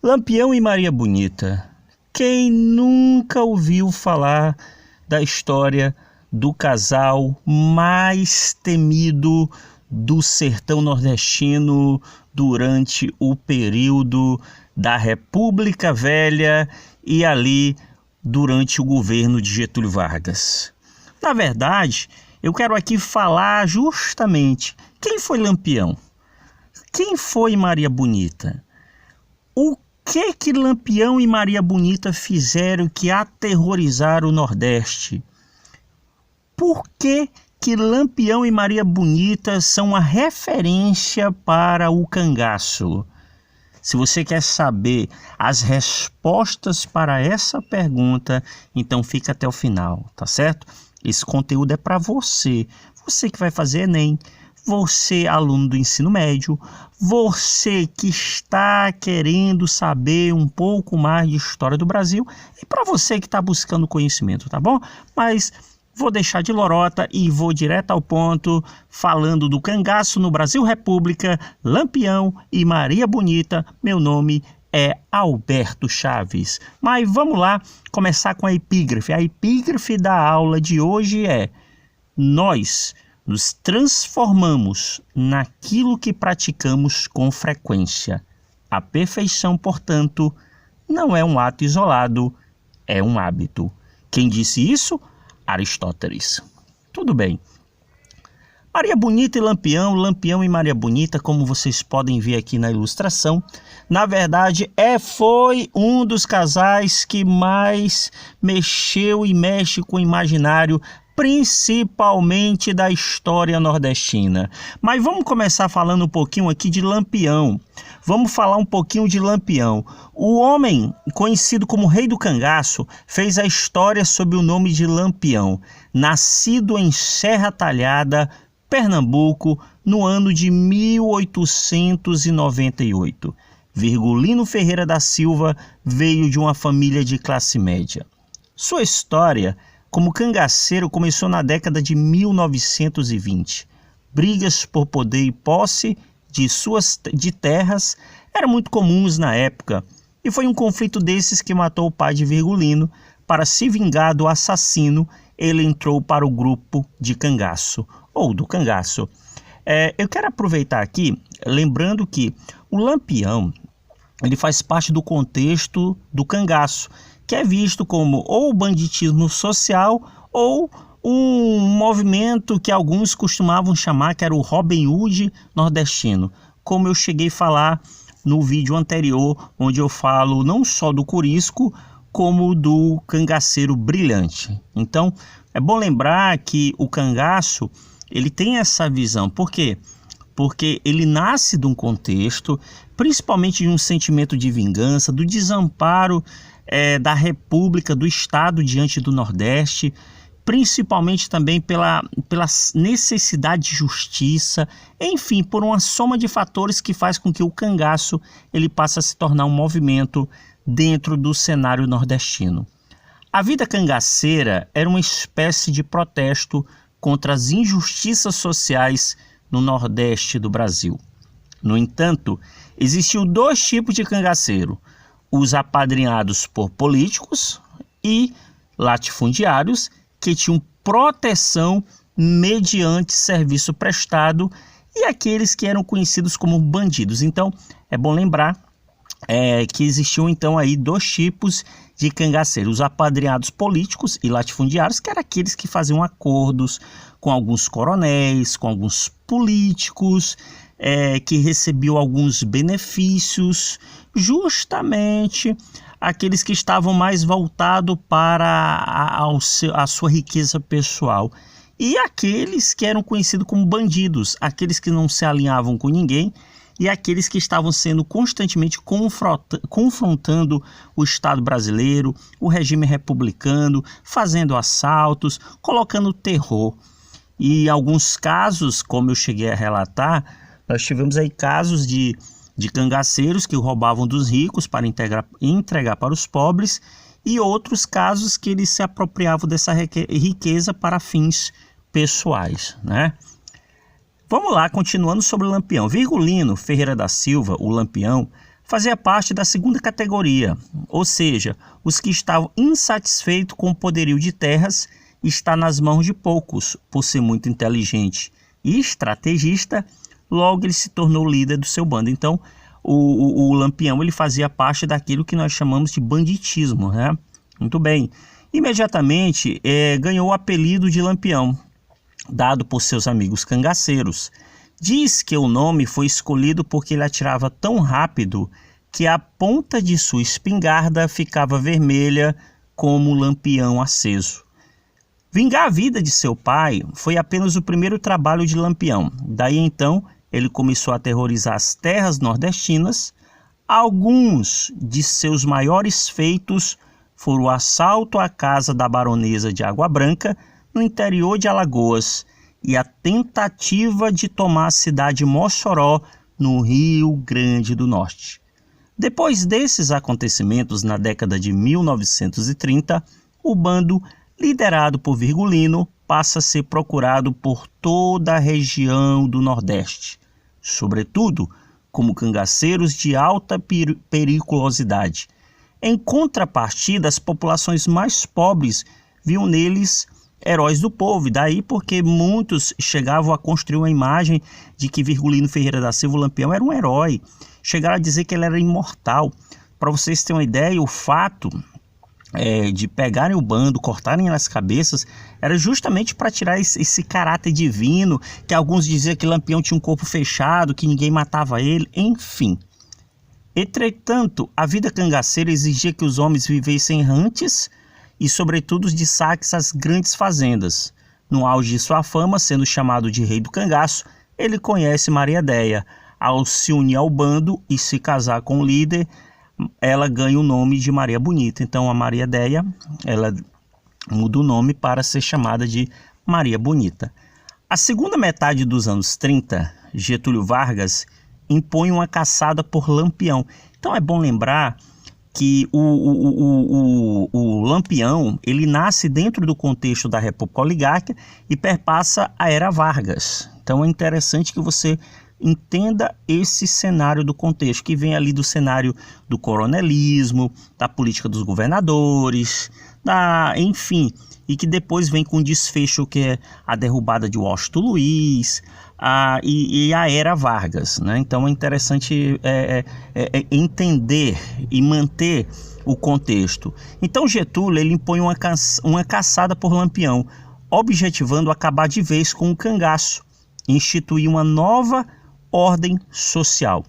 Lampião e Maria Bonita. Quem nunca ouviu falar da história do casal mais temido do sertão nordestino durante o período da República Velha e ali durante o governo de Getúlio Vargas? Na verdade, eu quero aqui falar justamente quem foi Lampião, quem foi Maria Bonita, o que Lampião e Maria Bonita fizeram que aterrorizaram o Nordeste? Por que Lampião e Maria Bonita são a referência para o cangaço? Se você quer saber as respostas para essa pergunta, então fica até o final, tá certo? Esse conteúdo é para você que vai fazer Enem, você aluno do ensino médio, você que está querendo saber um pouco mais de história do Brasil e para você que está buscando conhecimento, tá bom? Mas vou deixar de lorota e vou direto ao ponto, falando do cangaço no Brasil República, Lampião e Maria Bonita. Meu nome é Alberto Chaves. Mas vamos lá começar com a epígrafe. A epígrafe da aula de hoje é: nós nos transformamos naquilo que praticamos com frequência. A perfeição, portanto, não é um ato isolado, é um hábito. Quem disse isso? Aristóteles. Tudo bem. Maria Bonita e Lampião, Lampião e Maria Bonita, como vocês podem ver aqui na ilustração, na verdade foi um dos casais que mais mexeu e mexe com o imaginário, principalmente da história nordestina. Mas vamos começar falando um pouquinho aqui de Lampião. Vamos falar um pouquinho de Lampião. O homem, conhecido como Rei do Cangaço, fez a história sob o nome de Lampião. Nascido em Serra Talhada, Pernambuco, no ano de 1898. Virgulino Ferreira da Silva veio de uma família de classe média. Sua história como cangaceiro começou na década de 1920. Brigas por poder e posse de terras eram muito comuns na época, e foi um conflito desses que matou o pai de Virgulino. Para se vingar do assassino, ele entrou para o grupo de cangaço, ou do cangaço. Eu quero aproveitar aqui, lembrando que o Lampião ele faz parte do contexto do cangaço, que é visto como ou banditismo social ou um movimento que alguns costumavam chamar que era o Robin Hood nordestino, como eu cheguei a falar no vídeo anterior, onde eu falo não só do Corisco, como do cangaceiro brilhante. Então, é bom lembrar que o cangaço ele tem essa visão. Por quê? Porque ele nasce de um contexto, principalmente de um sentimento de vingança, do desamparo da República, do Estado diante do Nordeste, principalmente também pela necessidade de justiça, enfim, por uma soma de fatores que faz com que o cangaço ele passe a se tornar um movimento dentro do cenário nordestino. A vida cangaceira era uma espécie de protesto contra as injustiças sociais no Nordeste do Brasil. No entanto, existiam dois tipos de cangaceiro: os apadrinhados por políticos e latifundiários, que tinham proteção mediante serviço prestado, e aqueles que eram conhecidos como bandidos. Então, é bom lembrar que existiam então aí dois tipos de cangaceiros: os apadrinhados políticos e latifundiários, que eram aqueles que faziam acordos com alguns coronéis, com alguns políticos, que recebiam alguns benefícios, justamente aqueles que estavam mais voltados para a sua riqueza pessoal, e aqueles que eram conhecidos como bandidos, aqueles que não se alinhavam com ninguém e aqueles que estavam sendo constantemente confrontando o Estado brasileiro, o regime republicano, fazendo assaltos, colocando terror. E em alguns casos, como eu cheguei a relatar, nós tivemos aí casos de cangaceiros que roubavam dos ricos para entregar para os pobres, e outros casos que eles se apropriavam dessa riqueza para fins pessoais, né? Vamos lá, continuando sobre o Lampião. Virgulino Ferreira da Silva, o Lampião, fazia parte da segunda categoria, ou seja, os que estavam insatisfeitos com o poderio de terras está nas mãos de poucos. Por ser muito inteligente e estrategista, logo ele se tornou líder do seu bando. Então, o Lampião ele fazia parte daquilo que nós chamamos de banditismo, né? Muito bem. Imediatamente ganhou o apelido de Lampião, dado por seus amigos cangaceiros. Diz que o nome foi escolhido porque ele atirava tão rápido que a ponta de sua espingarda ficava vermelha como um lampião aceso. Vingar a vida de seu pai foi apenas o primeiro trabalho de Lampião. Daí então ele começou a aterrorizar as terras nordestinas. Alguns de seus maiores feitos foram o assalto à casa da baronesa de Água Branca, no interior de Alagoas, e a tentativa de tomar a cidade de Mossoró, no Rio Grande do Norte. Depois desses acontecimentos, na década de 1930, o bando, liderado por Virgulino, passa a ser procurado por toda a região do Nordeste, sobretudo como cangaceiros de alta periculosidade. Em contrapartida, as populações mais pobres viam neles heróis do povo, e daí porque muitos chegavam a construir uma imagem de que Virgulino Ferreira da Silva, o Lampião, era um herói. Chegaram a dizer que ele era imortal. Para vocês terem uma ideia, o fato de pegarem o bando, cortarem as cabeças, era justamente para tirar esse caráter divino, que alguns diziam que Lampião tinha um corpo fechado, que ninguém matava ele, enfim. Entretanto, a vida cangaceira exigia que os homens vivessem errantes e, sobretudo, de saques às grandes fazendas. No auge de sua fama, sendo chamado de Rei do Cangaço, ele conhece Maria Déia. Ao se unir ao bando e se casar com o líder, ela ganha o nome de Maria Bonita. Então, a Maria Déia, ela muda o nome para ser chamada de Maria Bonita. A segunda metade dos anos 30, Getúlio Vargas impõe uma caçada por Lampião. Então, é bom lembrar que o Lampião ele nasce dentro do contexto da República Oligárquica e perpassa a Era Vargas. Então é interessante que você entenda esse cenário do contexto, que vem ali do cenário do coronelismo, da política dos governadores, enfim, e que depois vem com um desfecho que é a derrubada de Washington Luiz, e a Era Vargas, né? Então é interessante entender e manter o contexto. Então Getúlio ele impõe uma caçada por Lampião, objetivando acabar de vez com o cangaço, instituir uma nova ordem social.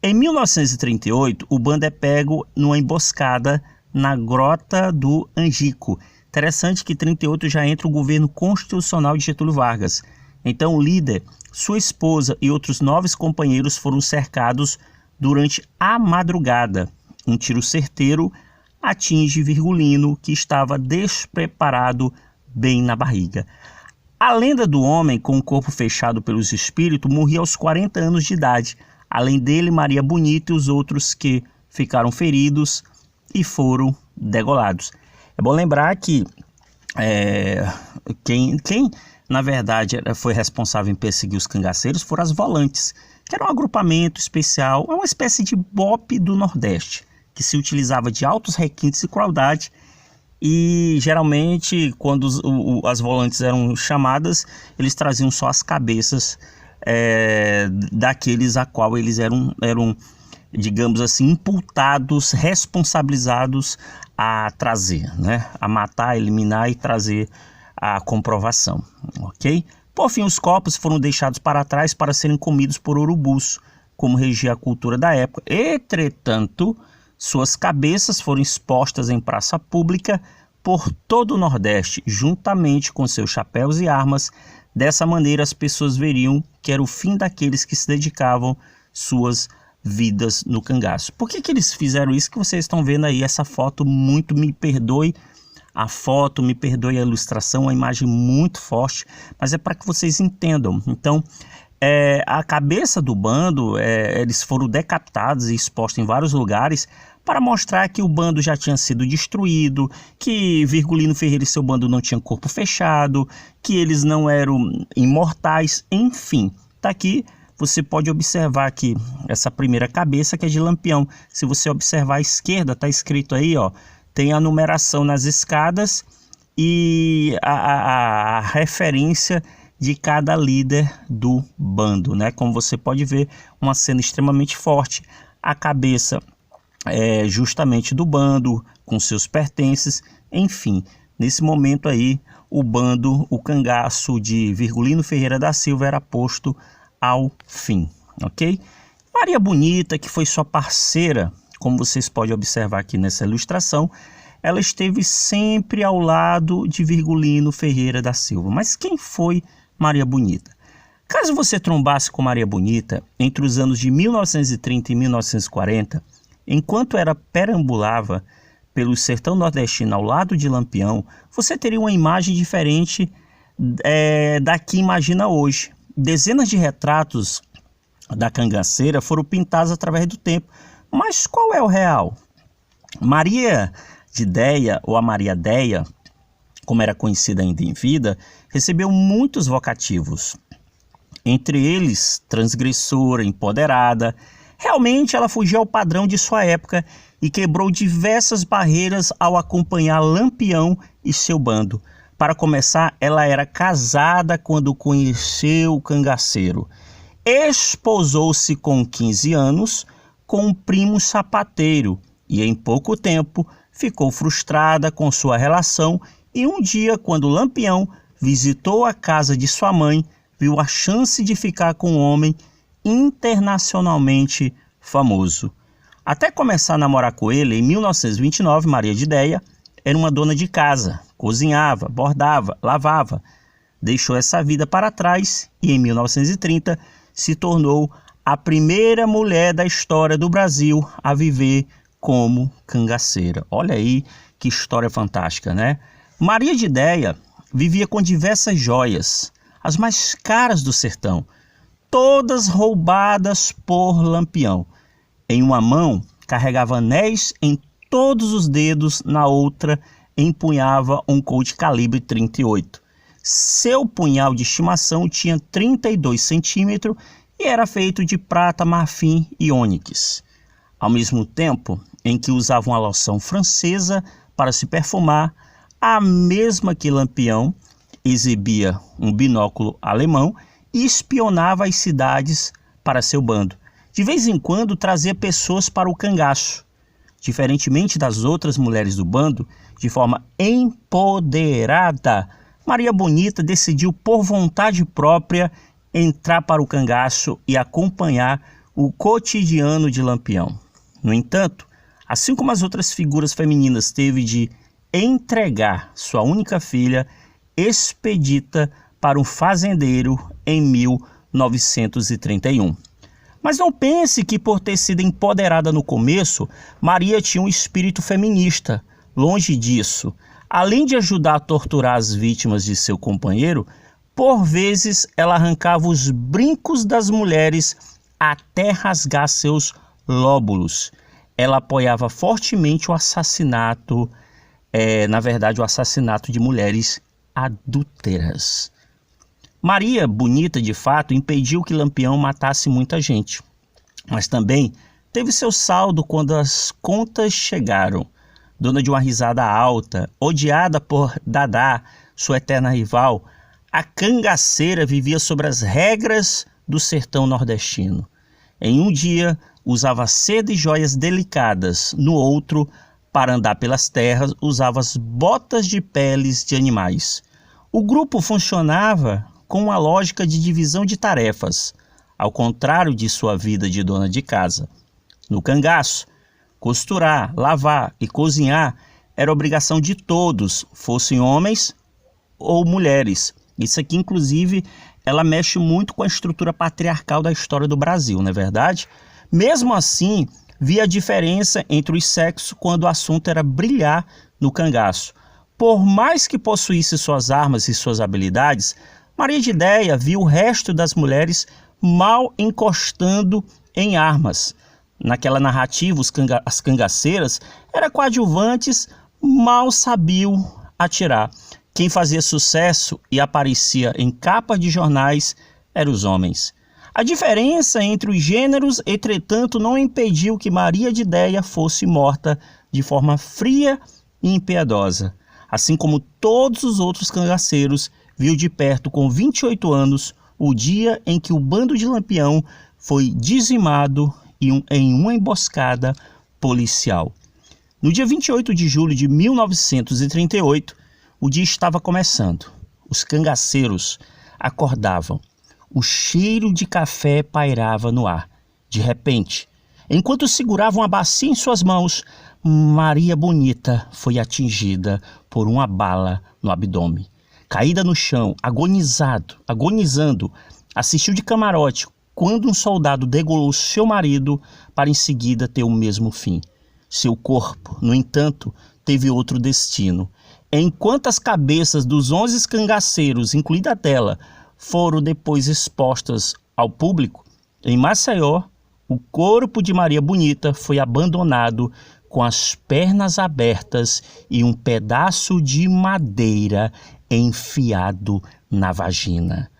Em 1938, o bando é pego numa emboscada na Grota do Angico. Interessante que em 1938 já entra o governo constitucional de Getúlio Vargas. Então o líder, sua esposa e outros 9 companheiros foram cercados durante a madrugada. Um tiro certeiro atinge Virgulino, que estava despreparado bem na barriga. A lenda do homem com o corpo fechado pelos espíritos morria aos 40 anos de idade. Além dele, Maria Bonita e os outros que ficaram feridos e foram degolados. É bom lembrar que quem na verdade foi responsável em perseguir os cangaceiros foram as volantes, que era um agrupamento especial, uma espécie de BOPE do Nordeste, que se utilizava de altos requintes e crueldade. E geralmente quando as volantes eram chamadas, eles traziam só as cabeças daqueles a qual eles eram, digamos assim, imputados, responsabilizados a trazer, né? A matar, eliminar e trazer a comprovação, ok? Por fim, os corpos foram deixados para trás para serem comidos por urubus, como regia a cultura da época. Entretanto, suas cabeças foram expostas em praça pública por todo o Nordeste, juntamente com seus chapéus e armas. Dessa maneira, as pessoas veriam que era o fim daqueles que se dedicavam suas vidas no cangaço. Por que eles fizeram isso que vocês estão vendo aí? Essa foto muito, me perdoe a foto, me perdoe a ilustração, uma imagem muito forte, mas é para que vocês entendam. Então, a cabeça do bando, eles foram decapitados e expostos em vários lugares para mostrar que o bando já tinha sido destruído, que Virgulino Ferreira e seu bando não tinham corpo fechado, que eles não eram imortais, enfim. Está aqui você pode observar aqui essa primeira cabeça que é de Lampião. Se você observar à esquerda, está escrito aí, ó, tem a numeração nas escadas e a referência de cada líder do bando, né? Como você pode ver, uma cena extremamente forte. A cabeça justamente do bando, com seus pertences, enfim. Nesse momento aí, o bando, o cangaço de Virgulino Ferreira da Silva era posto ao fim, ok? Maria Bonita, que foi sua parceira, como vocês podem observar aqui nessa ilustração, ela esteve sempre ao lado de Virgulino Ferreira da Silva. Mas quem foi Maria Bonita? Caso você trombasse com Maria Bonita entre os anos de 1930 e 1940, enquanto ela perambulava pelo sertão nordestino ao lado de Lampião, você teria uma imagem diferente da que imagina hoje. Dezenas de retratos da cangaceira foram pintados através do tempo. Mas qual é o real? Maria de Déia, ou a Maria Déia, como era conhecida ainda em vida, recebeu muitos vocativos. Entre eles, transgressora, empoderada. Realmente ela fugiu ao padrão de sua época e quebrou diversas barreiras ao acompanhar Lampião e seu bando. Para começar, ela era casada quando conheceu o cangaceiro. Esposou-se com 15 anos com um primo sapateiro e em pouco tempo ficou frustrada com sua relação e um dia, quando Lampião visitou a casa de sua mãe, viu a chance de ficar com um homem internacionalmente famoso. Até começar a namorar com ele, em 1929, Maria de Déia era uma dona de casa, cozinhava, bordava, lavava. Deixou essa vida para trás e em 1930 se tornou a primeira mulher da história do Brasil a viver como cangaceira. Olha aí que história fantástica, né? Maria de Déia vivia com diversas joias, as mais caras do sertão, todas roubadas por Lampião. Em uma mão carregava anéis em todos os dedos, na outra empunhava um Colt calibre 38. Seu punhal de estimação tinha 32 centímetros e era feito de prata, marfim e ônix. Ao mesmo tempo em que usava uma loção francesa para se perfumar, a mesma que Lampião, exibia um binóculo alemão e espionava as cidades para seu bando. De vez em quando trazia pessoas para o cangaço. Diferentemente das outras mulheres do bando, de forma empoderada, Maria Bonita decidiu por vontade própria entrar para o cangaço e acompanhar o cotidiano de Lampião. No entanto, assim como as outras figuras femininas, teve de entregar sua única filha expedita para um fazendeiro em 1931. Mas não pense que por ter sido empoderada no começo, Maria tinha um espírito feminista. Longe disso. Além de ajudar a torturar as vítimas de seu companheiro, por vezes ela arrancava os brincos das mulheres até rasgar seus lóbulos. Ela apoiava fortemente o assassinato, o assassinato de mulheres adúlteras. Maria Bonita, de fato, impediu que Lampião matasse muita gente, mas também teve seu saldo quando as contas chegaram. Dona de uma risada alta, odiada por Dadá, sua eterna rival, a cangaceira vivia sobre as regras do sertão nordestino. Em um dia, usava seda e joias delicadas, no outro, para andar pelas terras, usava as botas de peles de animais. O grupo funcionava com uma lógica de divisão de tarefas, ao contrário de sua vida de dona de casa. No cangaço, costurar, lavar e cozinhar era obrigação de todos, fossem homens ou mulheres. Isso aqui, inclusive, ela mexe muito com a estrutura patriarcal da história do Brasil, não é verdade? Mesmo assim, via a diferença entre os sexos quando o assunto era brilhar no cangaço. Por mais que possuísse suas armas e suas habilidades, Maria de Déia viu o resto das mulheres mal encostando em armas. Naquela narrativa, as cangaceiras eram coadjuvantes, mal sabiam atirar. Quem fazia sucesso e aparecia em capas de jornais eram os homens. A diferença entre os gêneros, entretanto, não impediu que Maria de Déia fosse morta de forma fria e impiedosa. Assim como todos os outros cangaceiros, viu de perto com 28 anos o dia em que o bando de Lampião foi dizimado em uma emboscada policial. No dia 28 de julho de 1938, o dia estava começando. Os cangaceiros acordavam. O cheiro de café pairava no ar. De repente, enquanto seguravam a bacia em suas mãos, Maria Bonita foi atingida por uma bala no abdômen. Caída no chão, agonizando, assistiu de camarote quando um soldado degolou seu marido para em seguida ter o mesmo fim. Seu corpo, no entanto, teve outro destino. Enquanto as cabeças dos 11 cangaceiros, incluída a dela, foram depois expostas ao público, em Maceió, o corpo de Maria Bonita foi abandonado com as pernas abertas e um pedaço de madeira enfiado na vagina.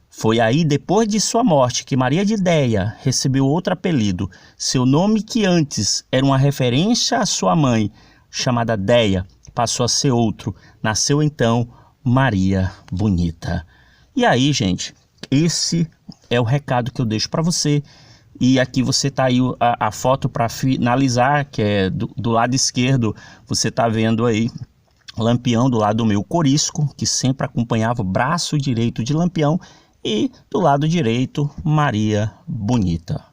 Foi aí, depois de sua morte, que Maria de Déia recebeu outro apelido. Seu nome, que antes era uma referência à sua mãe, chamada Déia, passou a ser outro. Nasceu então Maria Bonita. E aí, gente, esse é o recado que eu deixo para você. E aqui você tá aí a foto para finalizar, que é do lado esquerdo, você tá vendo aí Lampião do lado do meu Corisco, que sempre acompanhava o braço direito de Lampião, e do lado direito, Maria Bonita.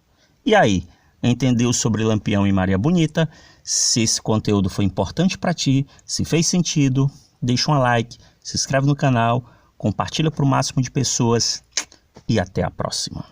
E aí, entendeu sobre Lampião e Maria Bonita? Se esse conteúdo foi importante para ti, se fez sentido, deixa um like, se inscreve no canal, compartilha para o máximo de pessoas e até a próxima.